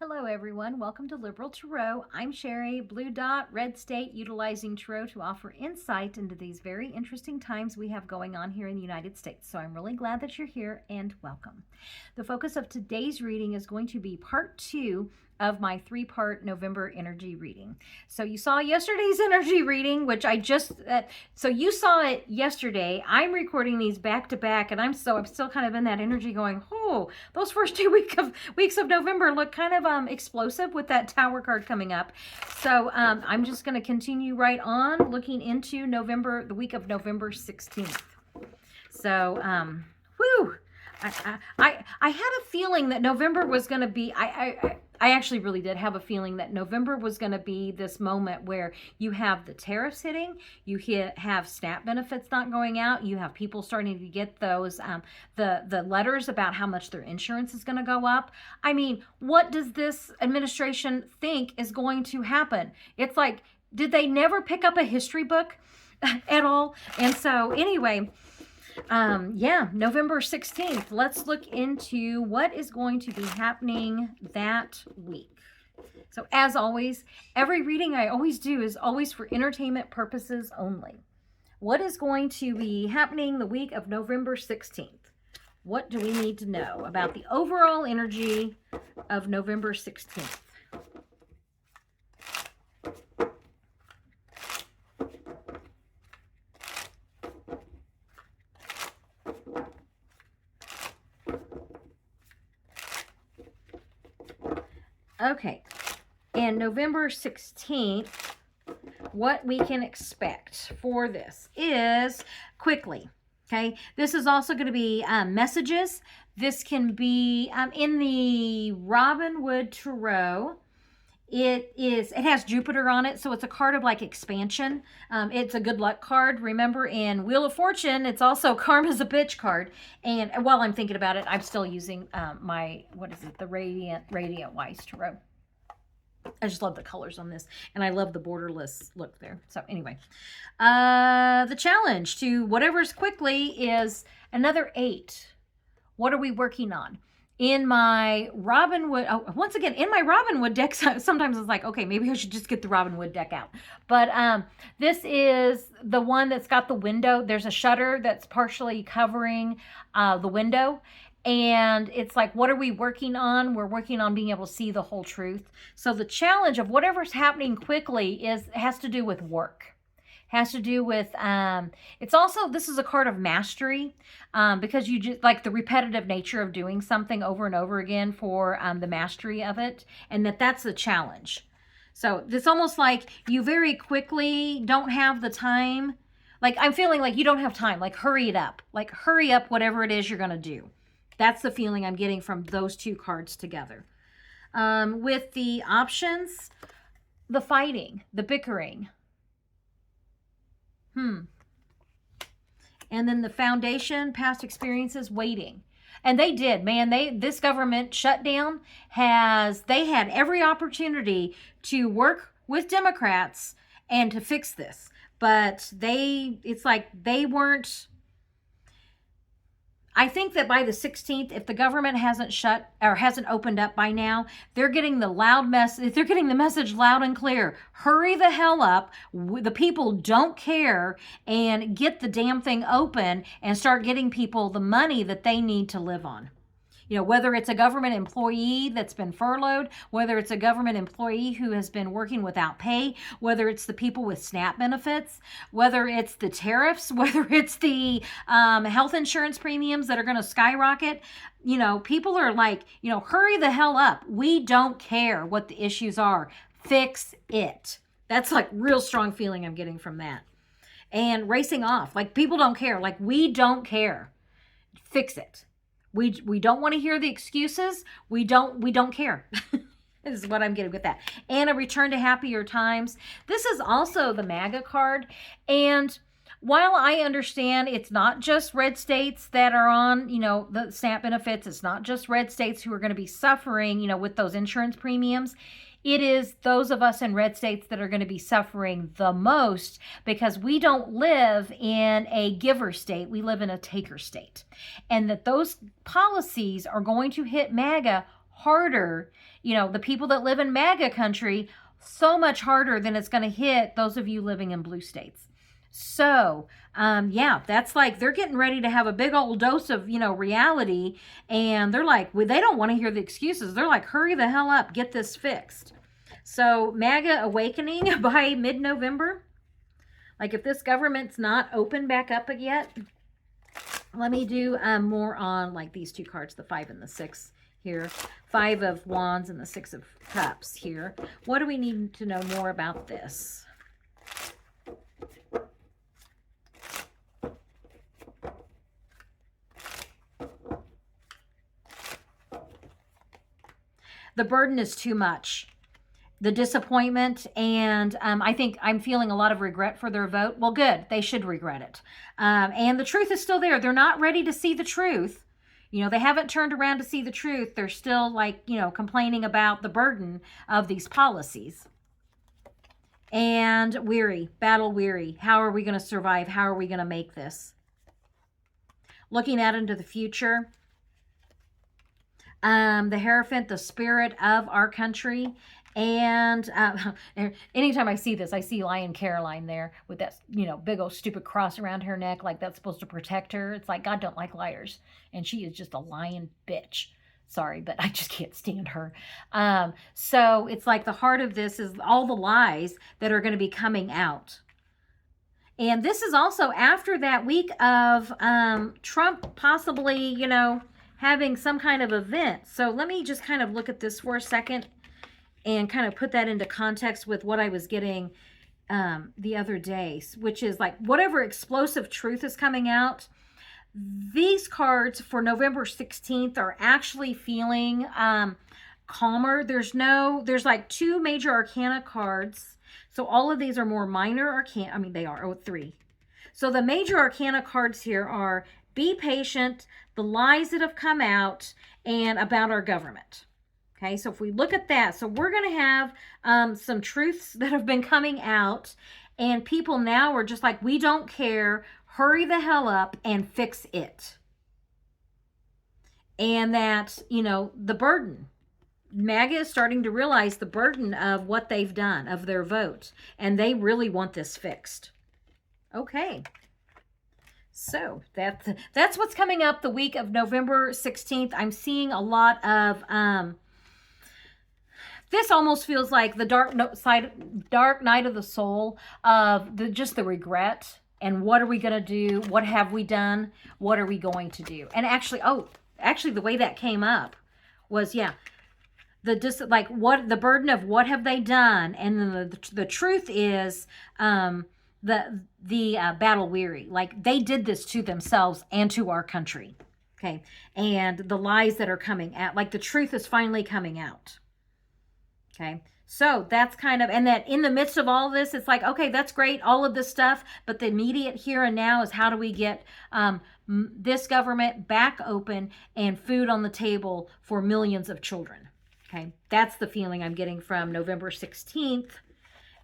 Hello everyone, welcome to Liberal Tarot. I'm Sherry, Blue Dot, Red State, utilizing Tarot to offer insight into these very interesting times we have going on here in the United States. So I'm really glad that you're here and welcome. The focus of today's reading is going to be part 2 of my 3-part November energy reading. So you saw yesterday's energy reading, which I just, so you saw it yesterday. I'm recording these back to back, and I'm still kind of in that energy going, oh, those first 2 weeks of November look kind of explosive with that Tower card coming up. So I'm just going to continue right on looking into November, the week of November 16th. So, whew. I had a feeling that November was going to be, I actually really did have a feeling that November was going to be this moment where you have the tariffs hitting, you have SNAP benefits not going out, you have people starting to get those, the letters about how much their insurance is going to go up. I mean, what does this administration think is going to happen? It's like, did they never pick up a history book at all? And so anyway, November 16th. Let's look into what is going to be happening that week. So as always, every reading I always do is always for entertainment purposes only. What is going to be happening the week of November 16th? What do we need to know about the overall energy of November 16th? Okay, and November 16th, what we can expect for this is quickly, okay? This is also going to be messages. This can be in the Robin Wood Tarot. It has Jupiter on it, so it's a card of like expansion. It's a good luck card. Remember, in Wheel of Fortune, it's also Karma's a Bitch card. And while I'm thinking about it, I'm still using the Radiant Wise Tarot. I just love the colors on this, and I love the borderless look there. So anyway, the challenge to whatever's quickly is another 8. What are we working on? In my Robin Wood, once again, in my Robin Wood deck, sometimes it's like, okay, maybe I should just get the Robin Wood deck out. But this is the one that's got the window. There's a shutter that's partially covering the window. And it's like, what are we working on? We're working on being able to see the whole truth. So the challenge of whatever's happening quickly has to do with work. Has to do with, it's also, this is a card of mastery, because you just, like the repetitive nature of doing something over and over again for the mastery of it, and that's the challenge. So it's almost like you very quickly don't have the time. Like, I'm feeling like you don't have time. Like, hurry it up. Like, hurry up whatever it is you're going to do. That's the feeling I'm getting from those 2 cards together. With the options, the fighting, the bickering. And then the foundation, past experiences, waiting. And they did, man. This government shutdown they had every opportunity to work with Democrats and to fix this. But it's like they weren't. I think that by the 16th, if the government hasn't opened up by now, they're getting the message loud and clear. Hurry the hell up. The people don't care, and get the damn thing open and start getting people the money that they need to live on. You know, whether it's a government employee that's been furloughed, whether it's a government employee who has been working without pay, whether it's the people with SNAP benefits, whether it's the tariffs, whether it's the health insurance premiums that are going to skyrocket. You know, people are like, hurry the hell up. We don't care what the issues are. Fix it. That's like real strong feeling I'm getting from that. And racing off. Like, people don't care. Like, we don't care. Fix it. We don't want to hear the excuses. We don't care. This is what I'm getting with that. And a return to happier times. This is also the MAGA card. And while I understand it's not just red states that are on, the SNAP benefits, it's not just red states who are going to be suffering, with those insurance premiums. It is those of us in red states that are going to be suffering the most, because we don't live in a giver state. We live in a taker state. And that those policies are going to hit MAGA harder, you know, the people that live in MAGA country, so much harder than it's going to hit those of you living in blue states. So, yeah, that's like they're getting ready to have a big old dose of, you know, reality. And they're like, well, they don't want to hear the excuses. They're like, hurry the hell up, get this fixed. So, MAGA awakening by mid-November. Like, if this government's not open back up yet, let me do more on like these two cards, the 5 and the 6 here. 5 of Wands and the 6 of Cups here. What do we need to know more about this? The burden is too much. The disappointment, and I think I'm feeling a lot of regret for their vote. Well, good. They should regret it. And the truth is still there. They're not ready to see the truth. You know, they haven't turned around to see the truth. They're still like, you know, complaining about the burden of these policies. And weary, battle weary. How are we going to survive? How are we going to make this? Looking out into the future. The Hierophant, the spirit of our country. And anytime I see this, I see Lion Caroline there with that, you know, big old stupid cross around her neck, like that's supposed to protect her. It's like, God don't like liars. And she is just a lying bitch. Sorry, but I just can't stand her. So it's like the heart of this is all the lies that are going to be coming out. And this is also after that week of Trump possibly, you know, having some kind of event. So let me just kind of look at this for a second and kind of put that into context with what I was getting the other day, which is like whatever explosive truth is coming out. These cards for November 16th are actually feeling calmer. There's like 2 major arcana cards. So all of these are more minor arcana. I mean, they are 3. So the major arcana cards here are be patient, the lies that have come out, and about our government. Okay, so if we look at that, so we're going to have some truths that have been coming out, and people now are just like, we don't care, hurry the hell up and fix it. And that, you know, the burden. MAGA is starting to realize the burden of what they've done, of their vote, and they really want this fixed. Okay. So that's what's coming up the week of November 16th. I'm seeing a lot of this almost feels like the dark night of the soul of just the regret and what are we going to do? What have we done? What are we going to do? And actually the way that came up was, yeah, the burden of what have they done? And then the truth is, the battle weary, like they did this to themselves and to our country. Okay. And the lies that are coming out, like the truth is finally coming out. Okay. So that's kind of, and that in the midst of all this, it's like, okay, that's great, all of this stuff, but the immediate here and now is how do we get this government back open and food on the table for millions of children. Okay. That's the feeling I'm getting from November 16th.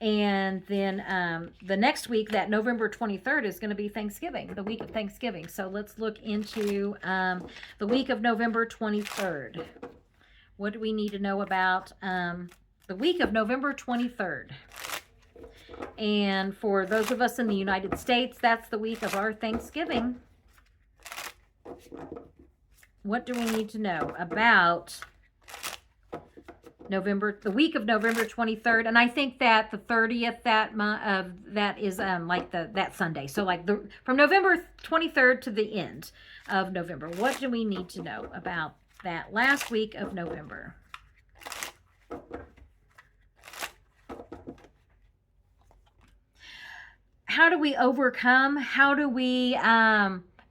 And then the next week, that November 23rd, is going to be Thanksgiving, the week of Thanksgiving. So let's look into the week of November 23rd. What do we need to know about the week of November 23rd? And for those of us in the United States, that's the week of our Thanksgiving. What do we need to know about the week of November 23rd? And I think that the 30th that is like that Sunday. So like from November 23rd to the end of November. What do we need to know about that last week of November? How do we overcome? How do we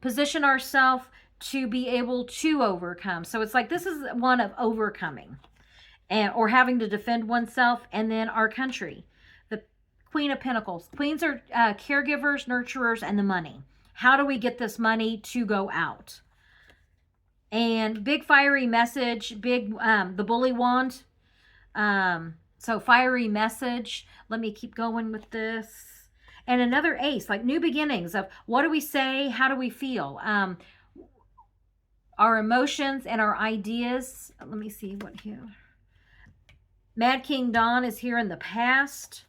position ourselves to be able to overcome? So it's like this is one of overcoming. Or having to defend oneself, and then our country. The Queen of Pentacles. Queens are caregivers, nurturers, and the money. How do we get this money to go out? And big fiery message, the bully wand. So fiery message. Let me keep going with this. And another ace, like new beginnings of what do we say? How do we feel? our emotions and our ideas. Let me see what here. Mad King Don is here in the past.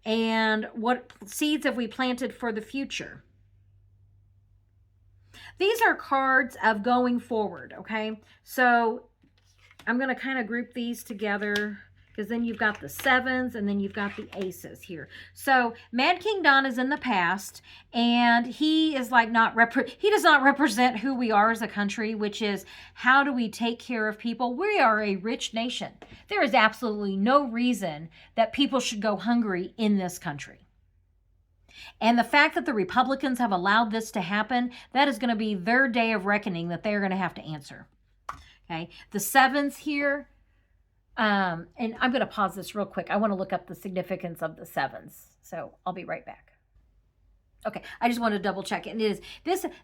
And what seeds have we planted for the future? These are cards of going forward, okay? So I'm going to kind of group these together because then you've got the sevens and then you've got the aces here. So Mad King Don is in the past, and he is like he does not represent who we are as a country, which is how do we take care of people? We are a rich nation. There is absolutely no reason that people should go hungry in this country. And the fact that the Republicans have allowed this to happen, that is going to be their day of reckoning that they're going to have to answer. Okay, the sevens here, and I'm going to pause this real quick. I want to look up the significance of the sevens, so I'll be right back. Okay, I just want to double check it.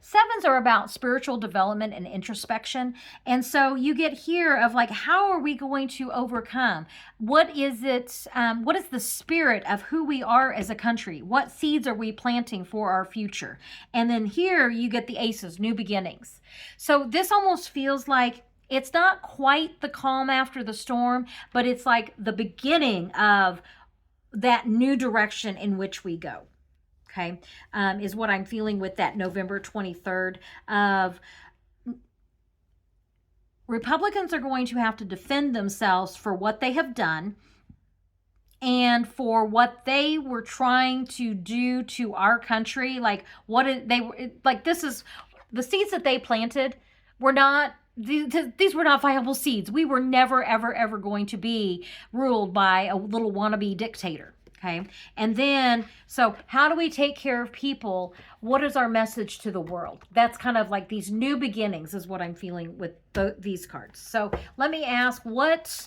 Sevens are about spiritual development and introspection. And so you get here of like, how are we going to overcome? What is it? What is the spirit of who we are as a country? What seeds are we planting for our future? And then here you get the aces, new beginnings. So this almost feels like it's not quite the calm after the storm, but it's like the beginning of that new direction in which we go. Okay, is what I'm feeling with that November 23rd of Republicans are going to have to defend themselves for what they have done and for what they were trying to do to our country. Like this is the seeds that they planted were not. These were not viable seeds. We were never, ever, ever going to be ruled by a little wannabe dictator. Okay. And then, so how do we take care of people? What is our message to the world? That's kind of like these new beginnings is what I'm feeling with these cards. So let me ask, what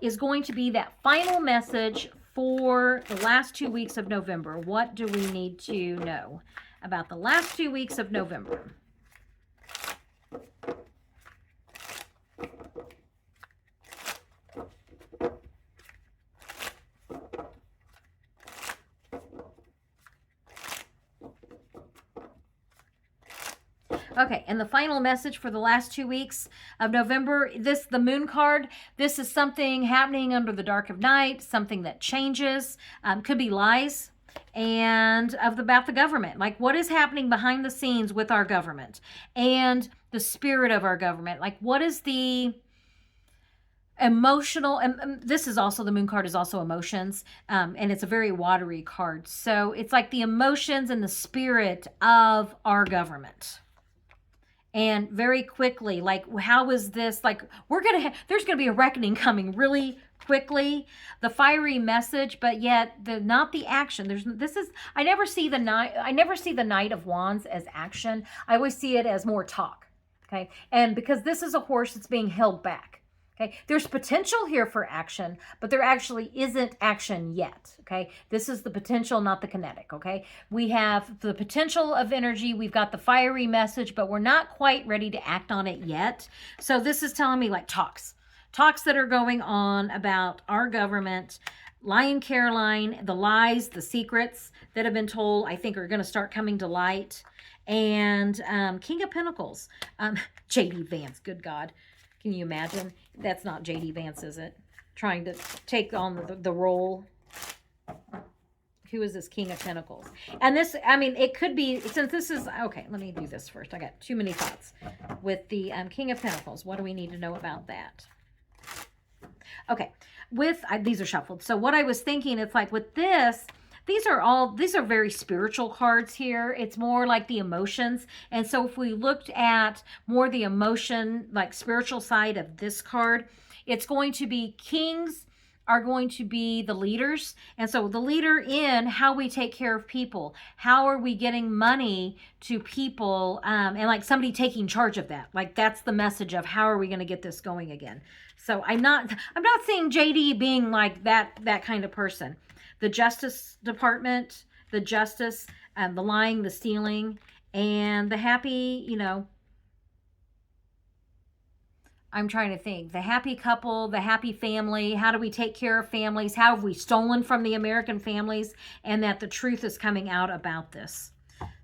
is going to be that final message for the last 2 weeks of November? What do we need to know about the last 2 weeks of November? Okay, and the final message for the last 2 weeks of November, the moon card, this is something happening under the dark of night, something that changes, could be lies, and about the government. Like, what is happening behind the scenes with our government and the spirit of our government? Like, what is the emotional, and this is also, the moon card is also emotions, and it's a very watery card. So it's like the emotions and the spirit of our government. And very quickly, like, how is this, like, there's going to be a reckoning coming really quickly, the fiery message, but yet not the action. I never see the Knight of Wands as action. I always see it as more talk. Okay. And because this is a horse that's being held back. Okay, there's potential here for action, but there actually isn't action yet. Okay, this is the potential, not the kinetic. Okay, we have the potential of energy, we've got the fiery message, but we're not quite ready to act on it yet. So this is telling me like talks that are going on about our government. Lion Caroline, the lies, the secrets that have been told, I think are going to start coming to light. And King of Pentacles, J.D. Vance, good God. Can you imagine? That's not J.D. Vance, is it? Trying to take on the role. Who is this King of Pentacles? And this, I mean, it could be, since this is, okay, let me do this first. I got too many thoughts. With the King of Pentacles, what do we need to know about that? Okay, these are shuffled. So what I was thinking, it's like with this, these are very spiritual cards here. It's more like the emotions. And so if we looked at more the emotion, like spiritual side of this card, it's going to be kings are going to be the leaders. And so the leader in how we take care of people, how are we getting money to people, and like somebody taking charge of that. Like that's the message of how are we going to get this going again. So I'm not seeing JD being like that kind of person. The Justice Department, the justice, the lying, the stealing, and the happy, I'm trying to think. The happy couple, the happy family. How do we take care of families? How have we stolen from the American families? And that the truth is coming out about this.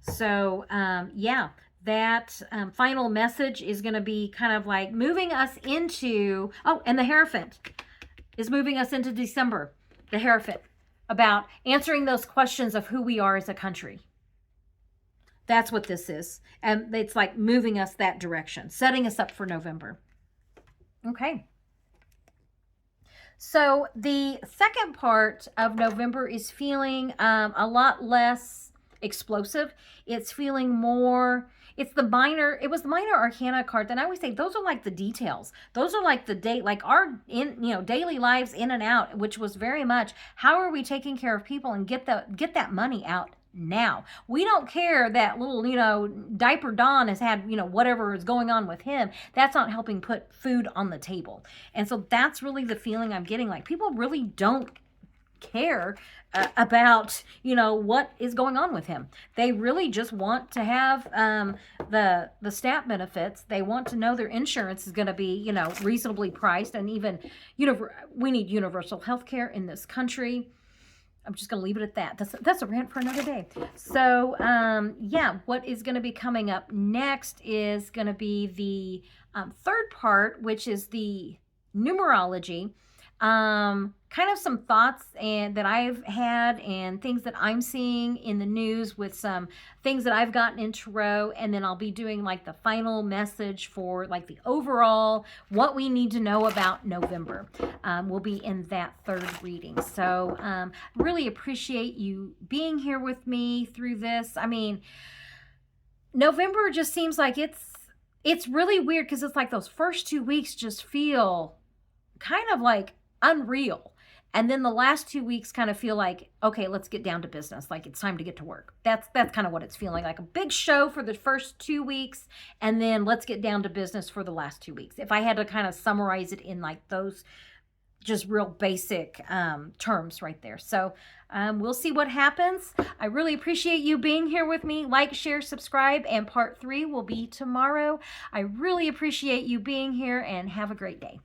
So, yeah, that final message is going to be kind of like moving us into, oh, and the Hierophant is moving us into December, the Hierophant, about answering those questions of who we are as a country. That's what this is. And it's like moving us that direction, setting us up for November. Okay. So the second part of November is feeling a lot less explosive. It's feeling more, it was the minor arcana card. And I always say those are like the details. Those are like the like our daily lives in and out, which was very much how are we taking care of people and get that money out now. We don't care that little, diaper Don has had, whatever is going on with him. That's not helping put food on the table. And so that's really the feeling I'm getting. Like people really don't care about, what is going on with him. They really just want to have the SNAP benefits. They want to know their insurance is going to be, reasonably priced. And even, we need universal health care in this country. I'm just going to leave it at that. That's a rant for another day. So, what is going to be coming up next is going to be the third part, which is the numerology. Kind of some thoughts that I've had and things that I'm seeing in the news with some things that I've gotten in tarot. And then I'll be doing like the final message for like the overall, what we need to know about November. Will be in that third reading. So, really appreciate you being here with me through this. I mean, November just seems like it's really weird because it's like those first 2 weeks just feel kind of like unreal. And then the last 2 weeks kind of feel like, okay, let's get down to business. Like it's time to get to work. That's kind of what it's feeling like. A big show for the first 2 weeks, and then let's get down to business for the last 2 weeks. If I had to kind of summarize it in like those just real basic terms right there. So we'll see what happens. I really appreciate you being here with me. Like, share, subscribe, and part 3 will be tomorrow. I really appreciate you being here, and have a great day.